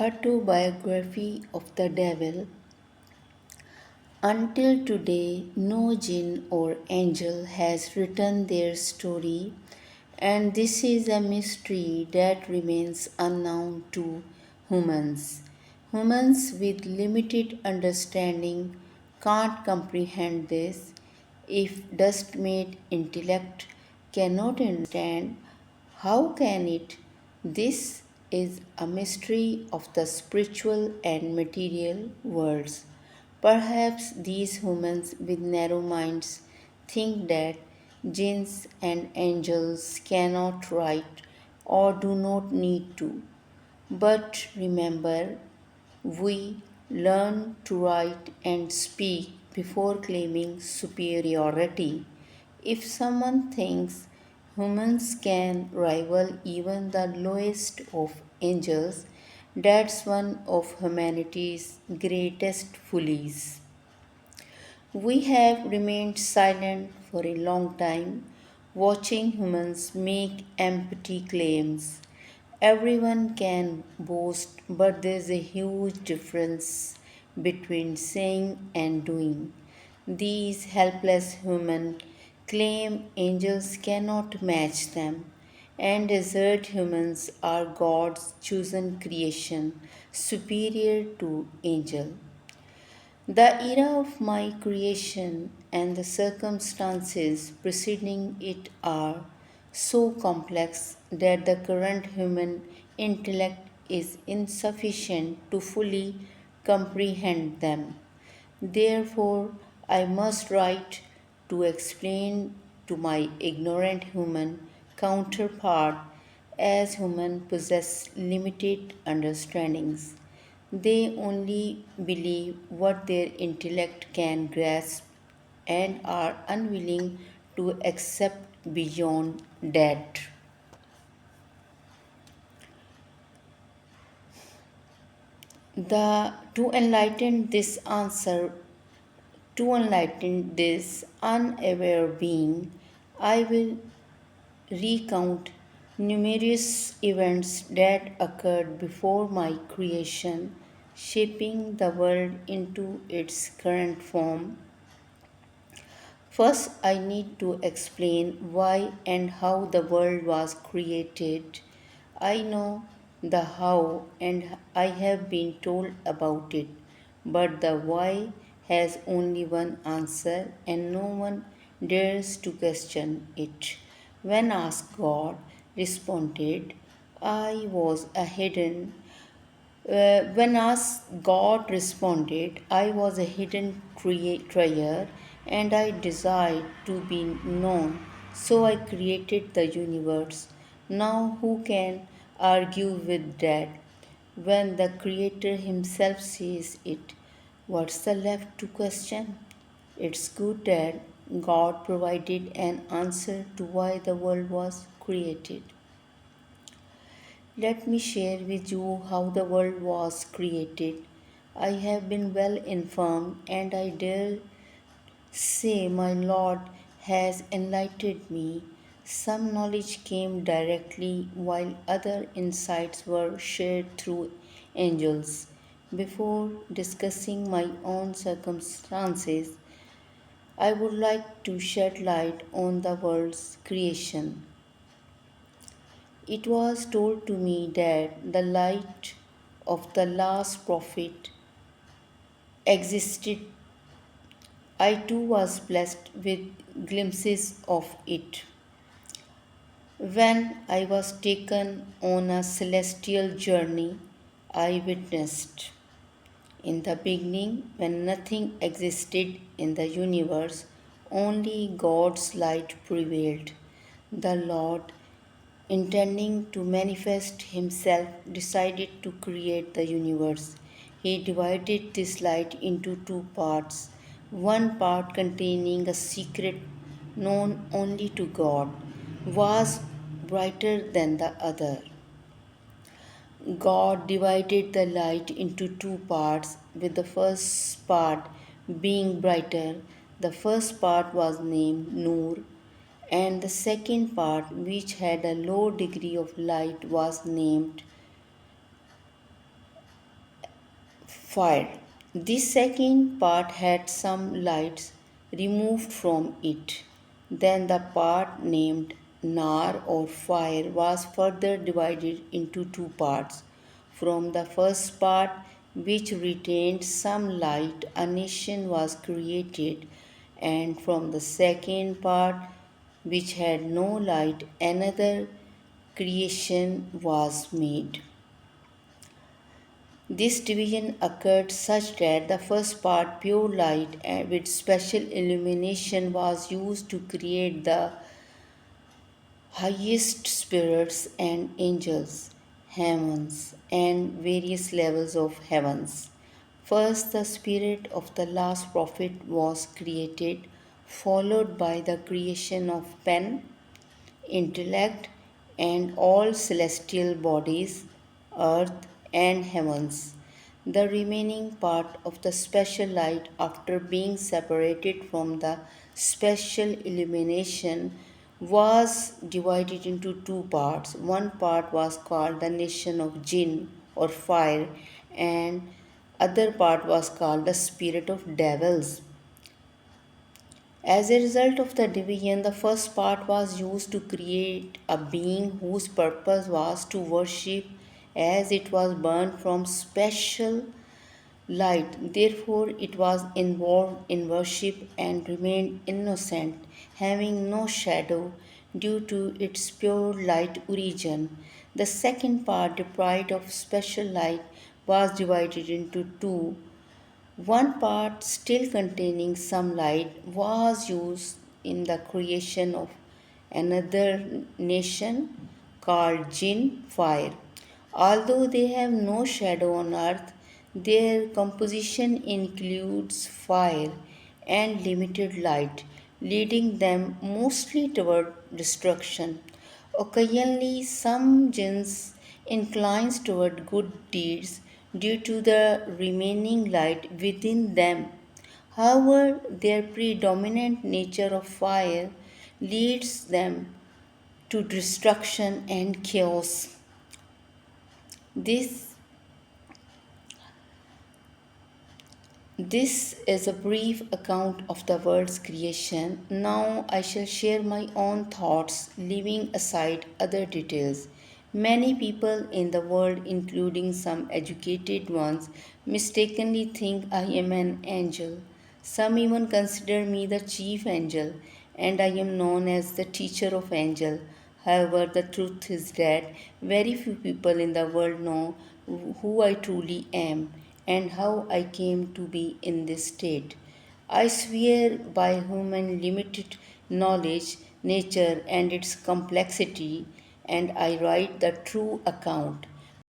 Autobiography of the Devil. Until today, no jinn or angel has written their story, and this is a mystery that remains unknown to humans. Humans with limited understanding can't comprehend this. If dust made intellect cannot understand, how can it? This is a mystery of the spiritual and material worlds. Perhaps these humans with narrow minds think that jinns and angels cannot write or do not need to. But remember, we learn to write and speak before claiming superiority. If someone thinks humans can rival even the lowest of angels, that's one of humanity's greatest follies. We have remained silent for a long time, watching humans make empty claims. Everyone can boast, but there's a huge difference between saying and doing. These helpless humans claim angels cannot match them, and desert humans are God's chosen creation, superior to angel. The era of my creation and the circumstances preceding it are so complex that the current human intellect is insufficient to fully comprehend them. Therefore, I must write to explain to my ignorant human counterpart as humans possess limited understandings. They only believe what their intellect can grasp and are unwilling to accept beyond that. The to enlighten this answer To enlighten this unaware being, I will recount numerous events that occurred before my creation, shaping the world into its current form. First, I need to explain why and how the world was created. I know the how and I have been told about it, but the why has only one answer and no one dares to question it. When asked, God responded, I was a hidden when asked, God responded, I was a hidden treasure and I desired to be known, so I created the universe. Now, who can argue with that? When the Creator Himself says it, what's the left to question? It's good that God provided an answer to why the world was created. Let me share with you how the world was created. I have been well informed, and I dare say my Lord has enlightened me. Some knowledge came directly, while other insights were shared through angels. Before discussing my own circumstances, I would like to shed light on the world's creation. It was told to me that the light of the last prophet existed. I too was blessed with glimpses of it. When I was taken on a celestial journey, I witnessed. In the beginning, when nothing existed in the universe, only God's light prevailed. The Lord, intending to manifest himself, decided to create the universe. He divided this light into two parts, one part containing a secret known only to God was brighter than the other. God divided the light into two parts, with the first part being brighter. The first part was named Noor, and the second part, which had a low degree of light, was named fire. This second part had some lights removed from it. Then the part named Nar or fire was further divided into two parts. From the first part, which retained some light, a nation was created, and from the second part, which had no light, another creation was made. This division occurred such that the first part, pure light with special illumination, was used to create the highest spirits and angels, heavens, and various levels of heavens. First, the spirit of the last prophet was created, followed by the creation of pen, intellect, and all celestial bodies, earth, and heavens. The remaining part of the special light, after being separated from the special illumination, was divided into two parts. One part was called the nation of jinn or fire, and other part was called the spirit of devils. As a result of the division, the first part was used to create a being whose purpose was to worship, as it was born from special light. Therefore, it was involved in worship and remained innocent, having no shadow due to its pure light origin. The second part, deprived of special light, was divided into two. One part, still containing some light, was used in the creation of another nation called Jinn fire. Although they have no shadow on earth, their composition includes fire and limited light, leading them mostly toward destruction. Occasionally, some jinns inclines toward good deeds due to the remaining light within them. However, their predominant nature of fire leads them to destruction and chaos. This This is a brief account of the world's creation. Now I shall share my own thoughts, leaving aside other details. Many people in the world, including some educated ones, mistakenly think I am an angel. Some even consider me the chief angel, and I am known as the teacher of angels. However, the truth is that very few people in the world know who I truly am and how I came to be in this state. I swear by human limited knowledge, nature, and its complexity, and I write the true account.